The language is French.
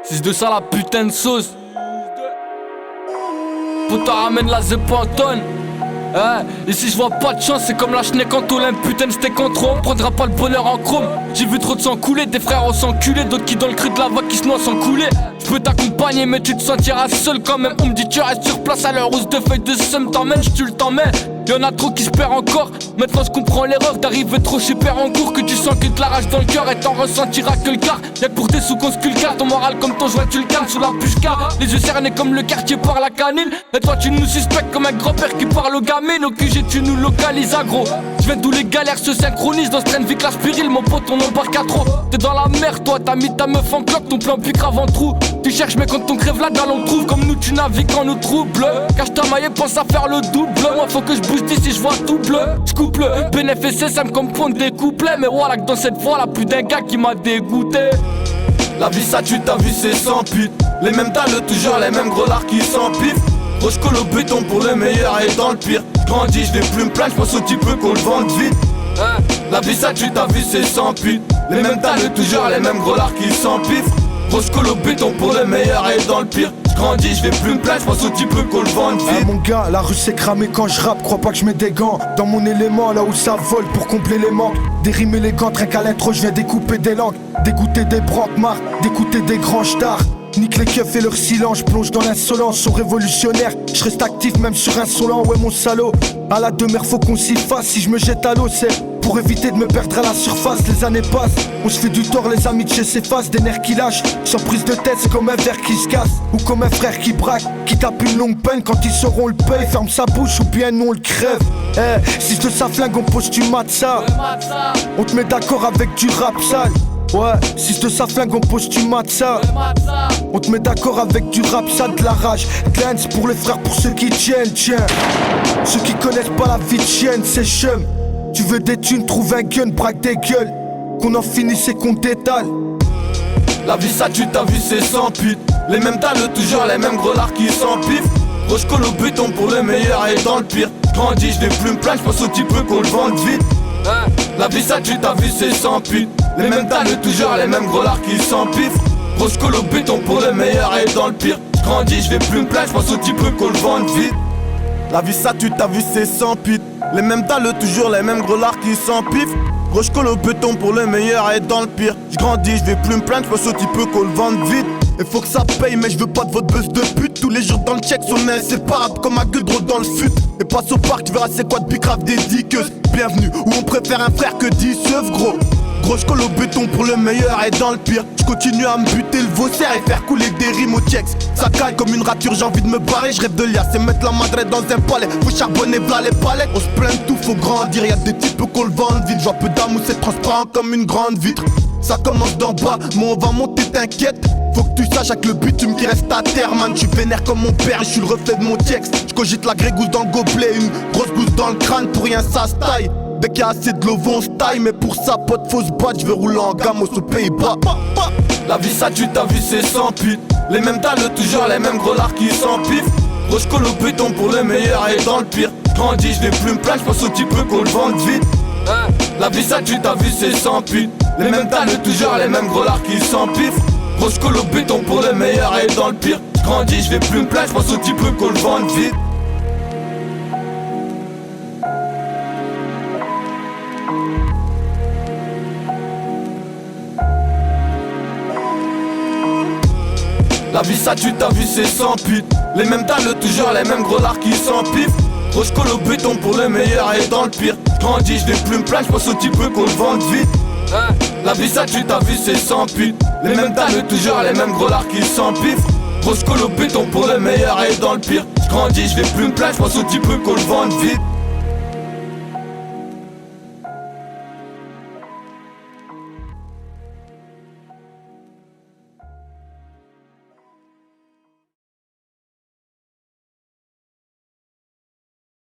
C'est de ça la putain de sauce. Putain ramène la Zepanton. Et si je vois pas de chance, c'est comme la schneck en Olympe. Putain de steak en trop, on prendra pas le bonheur en chrome. J'ai vu trop de sang couler, des frères on s'enculer, d'autres qui dans le creux de la vague qui se noient sans couler. Je peux t'accompagner mais tu te sentiras seul quand même. On me dit tu restes sur place à l'heure où de feuilles de seum t'emmène, tu le t'emmènes. Y'en a trop qui se perdent encore. Maintenant je comprends l'erreur d'arriver trop super en cours. Que tu sens que de la rage dans le cœur et t'en ressentiras que le quart. Y'a que pour tes sous qu'on sculpte ton moral comme ton joint tu le calmes sous la pushka. Les yeux cernés comme le quartier par la canine. Et toi tu nous suspectes comme un grand-père qui parle aux gamines. Au QG tu nous localises agro. Je viens d'où les galères se synchronisent. Dans ce train de vie classe péril, mon pote on embarque à trop. T'es dans la mer toi, t'as mis ta meuf en cloque. Ton plan plus grave en trou. Tu cherches mais quand on crève la dalle on trouve. Comme nous tu navigues quand nous trouble. Cache ta maille et pense à faire le double. Moi faut que je bouge d'ici, je vois tout bleu. J'coupe le bénéfice ça me comprendre des couplets. Mais voilà que dans cette fois là plus d'un gars qui m'a dégoûté. La vie ça tu t'as vu c'est sans pute. Les mêmes dalles toujours les mêmes gros lards qui s'empivent. Gros j'colle au béton pour le meilleur et dans le pire. J'grandis, j'vais plus me plaindre, j'pense au petit peu qu'on le vende vite. La vie ça tu t'as vu c'est sans pute. Les mêmes dalles toujours les mêmes gros lards qui s'empivent. Gros j'colle au béton pour le meilleur et dans le pire. J'grandis, j'vais plus me plaindre, j'pense au petit peu qu'on le vende vite. Mon gars, la rue s'est cramée quand je rappe. Crois pas que je mets des gants dans mon élément, là où ça vole pour combler les manques. Des rimes élégantes, rien qu'à l'intro, je viens découper des langues. Dégoûter des branques-marques, d'écouter des grands stars. Nique les keufs et leur silence, je plonge dans l'insolence. Sont révolutionnaire, je reste actif même sur insolent. Ouais mon salaud, à la demeure faut qu'on s'y fasse. Si je me jette à l'eau c'est pour éviter de me perdre à la surface. Les années passent, on se fait du tort, les amitiés s'effacent. Des nerfs qui lâchent, sans prise de tête c'est comme un verre qui se casse. Ou comme un frère qui braque, qui tape une longue peine. Quand ils sauront le paye, ferme sa bouche ou bien non on le crève. Si de sa flingue on pose tu mates ça. On te met d'accord avec du rap sale. Ouais, si de sa flingue on pose tu mates ça. On te met d'accord avec du rap, ça de la rage. Glance pour les frères, pour ceux qui tiennent, tiens. Ceux qui connaissent pas la vie de chienne, c'est chum. Tu veux des thunes, trouve un gun, braque des gueules. Qu'on en finisse et qu'on détale. La vie ça tu t'as vu c'est sans pute. Les mêmes dalles toujours les mêmes gros lards qui s'empivent. Gros j'colle au béton pour le meilleur et dans le pire. J'grandis, j'vais plus me plaindre, j'pense au petit peu qu'on le vende vite. La vie ça tu t'as vu c'est sans pute. Les mêmes dalles toujours les mêmes gros lards qui s'empivent. Gros j'colle au béton pour le meilleur et dans le pire. J'grandis, j'vais plus me plaindre, j'pense au petit peu qu'on le vende vite. La vie ça tu t'as vu c'est sans pute. Les mêmes dalles toujours les mêmes gros lards qui s'empivent. Gros j'colle au béton pour le meilleur et dans le pire. J'grandis, j'vais plus me plaindre, j'pense au petit peu qu'on le vende vite. Et faut que ça paye mais je veux pas de votre buzz de pute. Tous les jours dans le check on est inséparable comme un gueule dans le fut. Et passe au parc tu verras c'est quoi de bicrave des diqueuses. Bienvenue où on préfère un frère que 10 seufs gros. Gros j'colle au béton pour le meilleur et dans le pire. J'continue à me buter le vaussaire et faire couler des rimes au checks. Ça caille comme une rature, j'ai envie de me barrer. Je rêve de lias et mettre la madrette dans un palais. Faut charbonner v'là les palettes. On se plaint de tout, faut grandir. Y'a des types qu'on le vende vite. J'vois peu d'amour, c'est transparent comme une grande vitre. Ça commence d'en bas, mais on va monter, t'inquiète. Faut que tu saches avec le bitume qui reste à terre, man. J'suis vénère comme mon père, j'suis le reflet de mon texte. J'cogite la grégousse dans le gobelet, une grosse gousse dans le crâne, pour rien ça se taille. Dès qu'il y a assez de l'eau, on se taille, mais pour ça, pote, faut se battre, j'vais rouler en gamme aux Pays-Bas. La vie ça tu t'as vu c'est sans pute. Les mêmes dalles toujours les mêmes gros lards qui s'empivent. Gros j'colle au béton pour le meilleur et dans le pire. J'grandis, j'vais plus me plaindre, j'pense au petit peu qu'on le vende vite. La vie ça tu t'as vu c'est sans pute. Les mêmes dalles toujours les mêmes gros lards qui s'empivent. Gros j'colle au béton pour le meilleur et dans le pire. J'grandis, j'vais plus me plaindre, j'pense au petit peu qu'on le vende vite. La vie ça tu t'as vu c'est sans pute. Les mêmes dalles toujours les mêmes gros lards qui s'empivent. Gros j'colle au béton pour le meilleur et dans le pire. J'grandis, j'vais plus me plaindre, j'pense au petit peu qu'on le vende vite. La vie ça tu t'as vu c'est sans pute. Les mêmes dalles toujours les mêmes gros lards qui s'empivent. Gros j'colle au béton pour le meilleur et dans le pire. J'grandis, j'vais plus me plaindre, j'pense au petit peu qu'on le vende vite.